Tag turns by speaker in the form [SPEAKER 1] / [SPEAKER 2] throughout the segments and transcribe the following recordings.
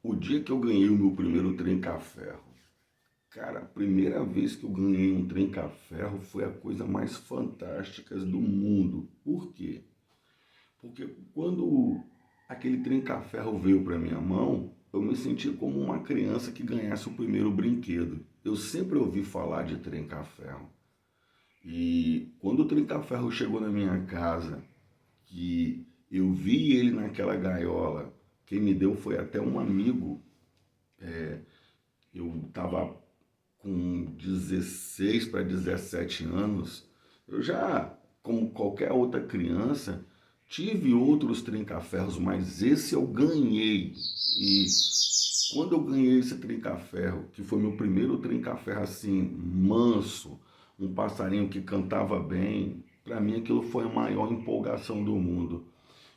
[SPEAKER 1] O dia que eu ganhei o meu primeiro trenca-ferro, cara, a primeira vez que eu ganhei um trenca-ferro foi a coisa mais fantástica do mundo. Por quê? Porque quando aquele trenca-ferro veio para minha mão, eu me senti como uma criança que ganhasse o primeiro brinquedo. Eu sempre ouvi falar de trenca-ferro. E quando o trenca-ferro chegou na minha casa, que eu vi ele naquela gaiola, quem me deu foi até um amigo. Eu estava com 16 para 17 anos. Eu já, como qualquer outra criança, tive outros trinca-ferros, mas esse eu ganhei. E quando eu ganhei esse trinca-ferro, que foi meu primeiro trinca-ferro assim, manso, um passarinho que cantava bem, para mim aquilo foi a maior empolgação do mundo.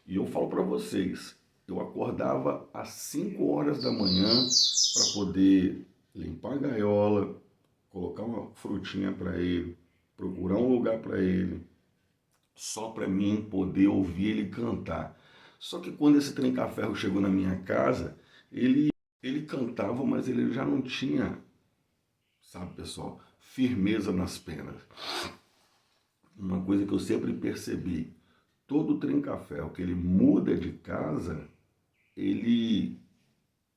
[SPEAKER 1] E eu falo para vocês, eu acordava às 5 horas da manhã para poder limpar a gaiola, colocar uma frutinha para ele, procurar um lugar para ele, só para mim poder ouvir ele cantar. Só que quando esse trenca-ferro chegou na minha casa, ele cantava, mas ele já não tinha, sabe, pessoal, firmeza nas penas. Uma coisa que eu sempre percebi, todo trenca-ferro que ele muda de casa, ele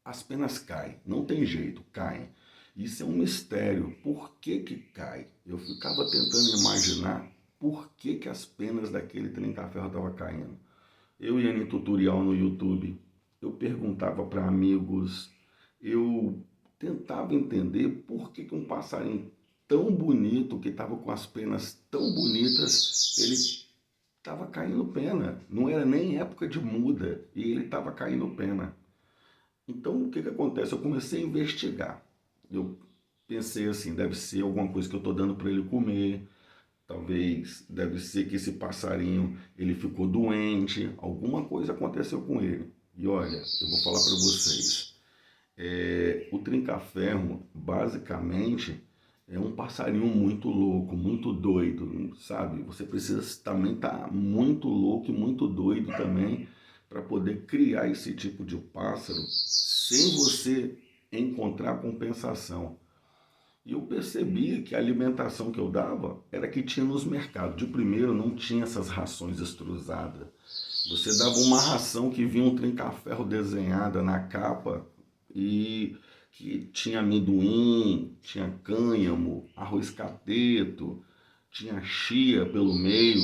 [SPEAKER 1] as penas caem, não tem jeito, caem. Isso é um mistério, por que que cai? Eu ficava tentando imaginar por que que as penas daquele trenca-ferro estavam caindo. Eu ia em tutorial no YouTube, eu perguntava para amigos, eu tentava entender por que que um passarinho tão bonito, que estava com as penas tão bonitas, ele estava caindo pena. Não era nem época de muda e ele estava caindo pena. Então, o que que acontece? Eu comecei a investigar. Eu pensei assim, deve ser alguma coisa que eu estou dando para ele comer, talvez deve ser que esse passarinho ele ficou doente, alguma coisa aconteceu com ele. E olha, eu vou falar para vocês, o trinca-ferro basicamente é um passarinho muito louco, muito doido, sabe? Você precisa também estar muito louco e muito doido também para poder criar esse tipo de pássaro sem você encontrar compensação. E eu percebia que a alimentação que eu dava era que tinha nos mercados. De primeiro não tinha essas rações extrusadas. Você dava uma ração que vinha um trinca-ferro desenhada na capa e que tinha amendoim, tinha cânhamo, arroz cateto, tinha chia pelo meio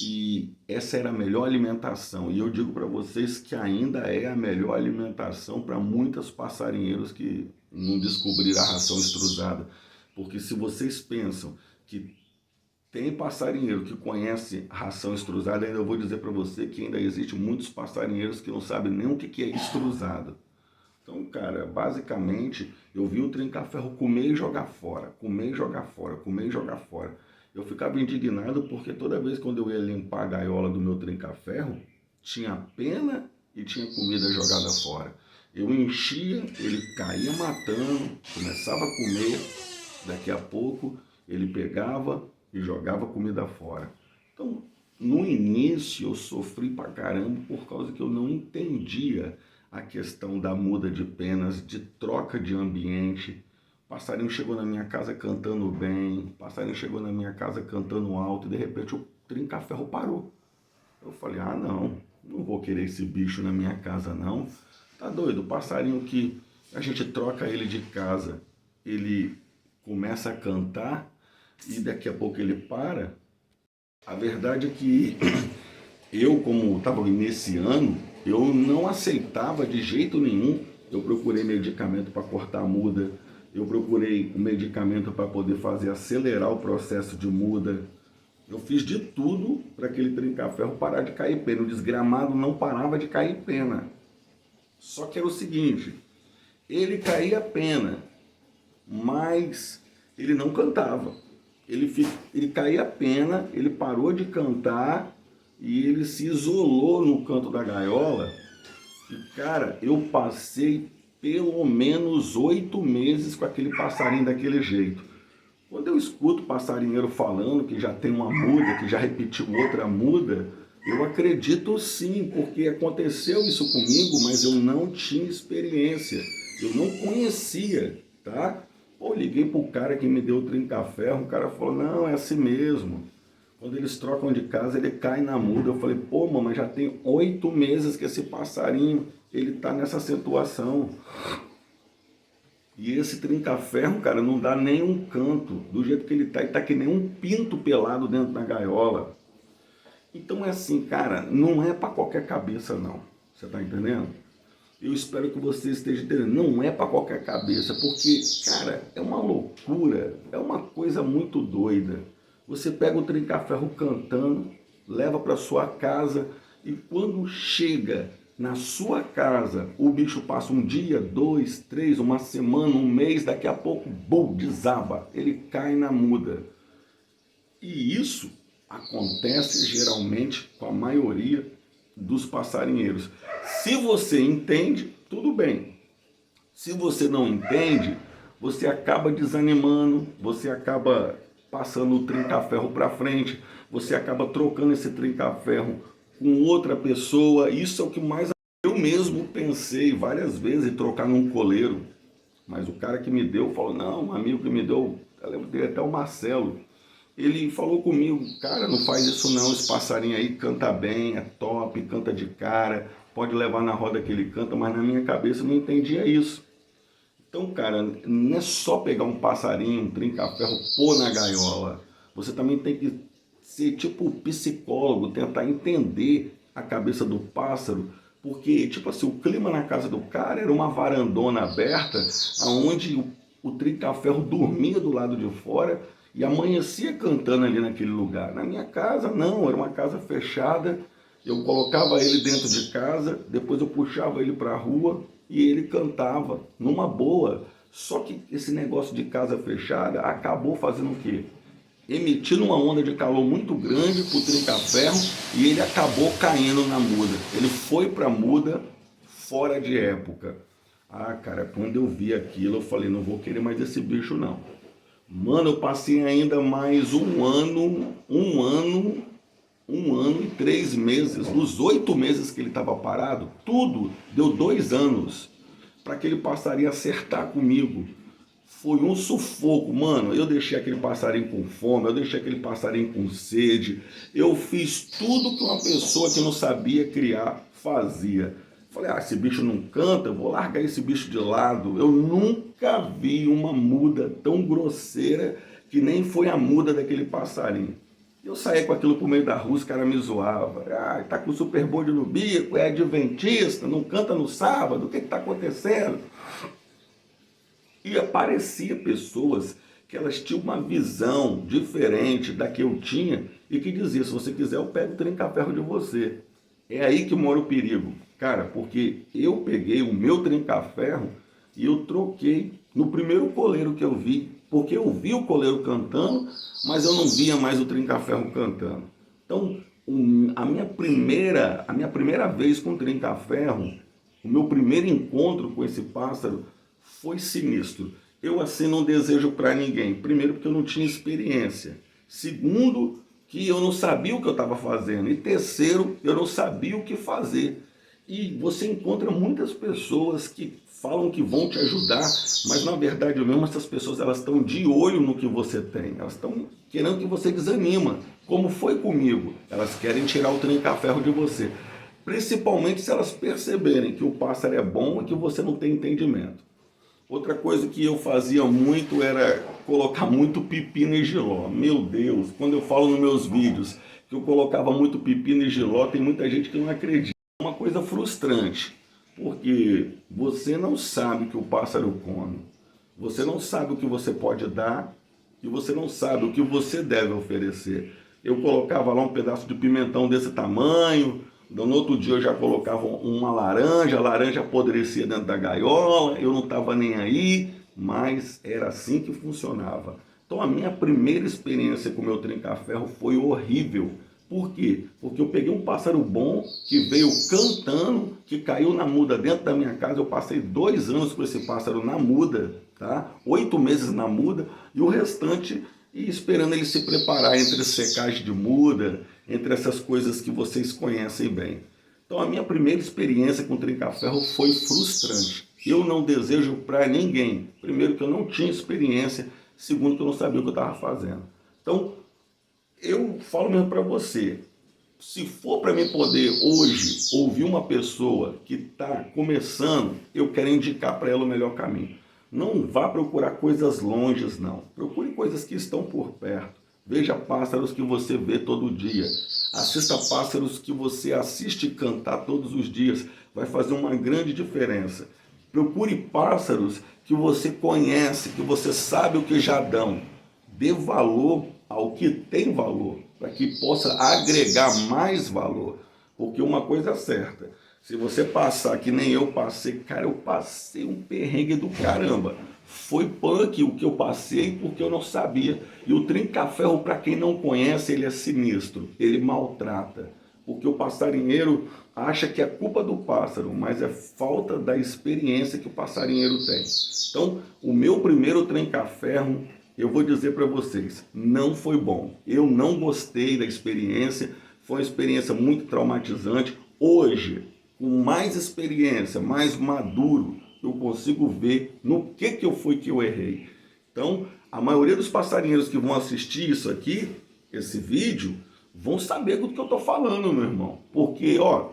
[SPEAKER 1] e essa era a melhor alimentação. E eu digo para vocês que ainda é a melhor alimentação para muitos passarinheiros que não descobriram a ração extrusada. Porque se vocês pensam que tem passarinheiro que conhece ração extrusada, ainda eu vou dizer para você que ainda existe muitos passarinheiros que não sabem nem o que é extrusado. Então, cara, basicamente, eu vi o trinca-ferro comer e jogar fora, comer e jogar fora, comer e jogar fora. Eu ficava indignado porque toda vez quando eu ia limpar a gaiola do meu trinca-ferro, tinha pena e tinha comida jogada fora. Eu enchia, ele caía matando, começava a comer, daqui a pouco ele pegava e jogava comida fora. Então, no início eu sofri pra caramba por causa que eu não entendia a questão da muda de penas, de troca de ambiente. Passarinho chegou na minha casa cantando bem, passarinho chegou na minha casa cantando alto, e de repente o trinca-ferro parou. Eu falei, ah não, não vou querer esse bicho na minha casa não. Tá doido, o passarinho que a gente troca ele de casa, ele começa a cantar e daqui a pouco ele para. A verdade é que eu, como estava iniciando, eu não aceitava de jeito nenhum. Eu procurei medicamento para cortar a muda, eu procurei um medicamento para poder fazer acelerar o processo de muda. Eu fiz de tudo para aquele trinca-ferro parar de cair pena. O desgramado não parava de cair pena. Só que era o seguinte, ele caía pena, mas ele não cantava. Ele caía a pena, ele parou de cantar e ele se isolou no canto da gaiola. E, cara, eu passei pelo menos 8 meses com aquele passarinho daquele jeito. Quando eu escuto passarinheiro falando que já tem uma muda, que já repetiu outra muda, Eu acredito sim, porque aconteceu isso comigo, mas eu não tinha experiência, eu não conhecia, tá? Pô, liguei pro cara que me deu o trinca-ferro, o cara falou, não, é assim mesmo. Quando eles trocam de casa, ele cai na muda. Eu falei, pô, mamãe, já tem 8 meses que esse passarinho, ele tá nessa situação. E esse trinca-ferro, cara, não dá nem um canto. Do jeito que ele tá que nem um pinto pelado dentro da gaiola. Então é assim, cara, não é para qualquer cabeça não. Você tá entendendo? Eu espero que você esteja entendendo. Não é para qualquer cabeça, porque, cara, é uma loucura, é uma coisa muito doida. Você pega o trinca-ferro cantando, leva para sua casa e quando chega na sua casa, o bicho passa um dia, 2, 3, uma semana, um mês, daqui a pouco, bum, desaba. Ele cai na muda. E isso acontece geralmente com a maioria dos passarinheiros. Se você entende, tudo bem. Se você não entende, você acaba desanimando, você acaba passando o trinca-ferro para frente, você acaba trocando esse trinca-ferro com outra pessoa. Isso é o que mais eu mesmo pensei várias vezes em trocar num coleiro. Mas o cara que me deu falou, não, um amigo que me deu, eu lembro dele até o Marcelo, ele falou comigo, cara, não faz isso não, esse passarinho aí canta bem, é top, canta de cara, pode levar na roda que ele canta, mas na minha cabeça eu não entendia isso. Então, cara, não é só pegar um passarinho, um trinca-ferro, pôr na gaiola. Você também tem que ser tipo psicólogo, tentar entender a cabeça do pássaro, porque, tipo assim, o clima na casa do cara era uma varandona aberta, onde o trinca-ferro dormia do lado de fora e amanhecia cantando ali naquele lugar. Na minha casa, não, era uma casa fechada, eu colocava ele dentro de casa, depois eu puxava ele para a rua e ele cantava numa boa. Só que esse negócio de casa fechada acabou fazendo o quê? Emitindo uma onda de calor muito grande para o trinca-ferro e ele acabou caindo na muda. Ele foi para a muda fora de época. Ah, cara, quando eu vi aquilo, eu falei, não vou querer mais esse bicho, não. Mano, eu passei ainda mais um ano e 3 meses. Os 8 meses que ele estava parado, tudo deu 2 anos para aquele passarinho acertar comigo. Foi um sufoco, mano. Eu deixei aquele passarinho com fome, eu deixei aquele passarinho com sede. Eu fiz tudo que uma pessoa que não sabia criar fazia. Falei, ah, esse bicho não canta, eu vou largar esse bicho de lado. Eu nunca vi uma muda tão grosseira que nem foi a muda daquele passarinho. Eu saía com aquilo pro meio da rua, os caras me zoavam. Ah, tá com o super bonde no bico, é adventista, não canta no sábado, o que tá acontecendo? E aparecia pessoas que elas tinham uma visão diferente da que eu tinha e que dizia, se você quiser eu pego o trinca-ferro de você. É aí que mora o perigo, cara, porque eu peguei o meu trinca-ferro e eu troquei no primeiro coleiro que eu vi, porque eu vi o coleiro cantando, mas eu não via mais o trinca-ferro cantando. Então, a minha primeira vez com o trinca-ferro, o meu primeiro encontro com esse pássaro foi sinistro. Eu assim não desejo para ninguém. Primeiro, porque eu não tinha experiência. Segundo, que eu não sabia o que eu estava fazendo. E terceiro, eu não sabia o que fazer. E você encontra muitas pessoas que falam que vão te ajudar, mas na verdade mesmo essas pessoas elas estão de olho no que você tem. Elas estão querendo que você desanima. Como foi comigo? Elas querem tirar o trinca-ferro de você. Principalmente se elas perceberem que o pássaro é bom e que você não tem entendimento. Outra coisa que eu fazia muito era colocar muito pepino e jiló. Meu Deus, quando eu falo nos meus vídeos que eu colocava muito pepino e jiló, tem muita gente que não acredita. É uma coisa frustrante, porque você não sabe o que o pássaro come, você não sabe o que você pode dar e você não sabe o que você deve oferecer. Eu colocava lá um pedaço de pimentão desse tamanho, no outro dia eu já colocava uma laranja, a laranja apodrecia dentro da gaiola, eu não estava nem aí, mas era assim que funcionava. Então a minha primeira experiência com o meu trinca-ferro foi horrível. Por quê? Porque eu peguei um pássaro bom, que veio cantando, que caiu na muda dentro da minha casa. Eu passei 2 anos com esse pássaro na muda, tá? 8 meses na muda, e o restante e esperando ele se preparar entre secagem de muda, entre essas coisas que vocês conhecem bem. Então a minha primeira experiência com trinca-ferro foi frustrante. Eu não desejo para ninguém. Primeiro que eu não tinha experiência, segundo que eu não sabia o que eu estava fazendo. Então eu falo mesmo para você, se for para mim poder hoje ouvir uma pessoa que está começando, eu quero indicar para ela o melhor caminho. Não vá procurar coisas longes, não. Procure coisas que estão por perto. Veja pássaros que você vê todo dia. Assista pássaros que você assiste cantar todos os dias. Vai fazer uma grande diferença. Procure pássaros que você conhece, que você sabe o que já dão. Dê valor ao que tem valor, para que possa agregar mais valor. Porque uma coisa é certa, se você passar que nem eu passei, cara, eu passei um perrengue do caramba. Foi punk o que eu passei porque eu não sabia. E o trinca-ferro, para quem não conhece, ele é sinistro, ele maltrata. Porque o passarinheiro acha que é culpa do pássaro, mas é falta da experiência que o passarinheiro tem. Então, o meu primeiro trinca-ferro, eu vou dizer para vocês, não foi bom. Eu não gostei da experiência, foi uma experiência muito traumatizante. Hoje, com mais experiência, mais maduro, eu consigo ver no que eu errei. Então, a maioria dos passarinheiros que vão assistir isso aqui, esse vídeo, vão saber do que eu estou falando, meu irmão. Porque, ó,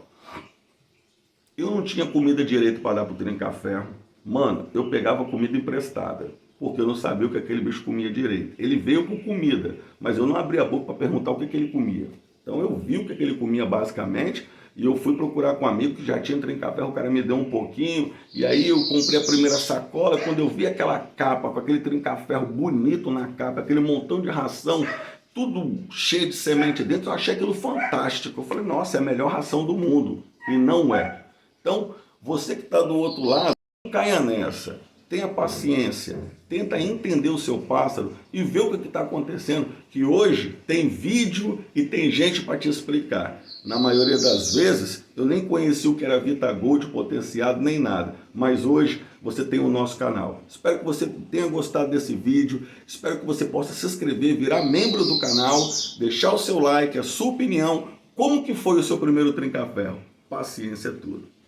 [SPEAKER 1] eu não tinha comida direito para dar para o trinca-ferro. Mano, eu pegava comida emprestada, porque eu não sabia o que aquele bicho comia direito. Ele veio com comida, mas eu não abri a boca para perguntar o que ele comia. Então eu vi o que ele comia basicamente, e eu fui procurar com um amigo que já tinha trinca-ferro, o cara me deu um pouquinho, e aí eu comprei a primeira sacola. Quando eu vi aquela capa, com aquele trinca-ferro bonito na capa, aquele montão de ração, tudo cheio de semente dentro, eu achei aquilo fantástico. Eu falei, nossa, é a melhor ração do mundo. E não é. Então, você que está do outro lado, não caia nessa. Tenha paciência, tenta entender o seu pássaro e ver o que está acontecendo, que hoje tem vídeo e tem gente para te explicar. Na maioria das vezes, eu nem conheci o que era VitaGold potenciado, nem nada, mas hoje você tem o nosso canal. Espero que você tenha gostado desse vídeo, espero que você possa se inscrever, virar membro do canal, deixar o seu like, a sua opinião, como que foi o seu primeiro trinca-ferro. Paciência é tudo.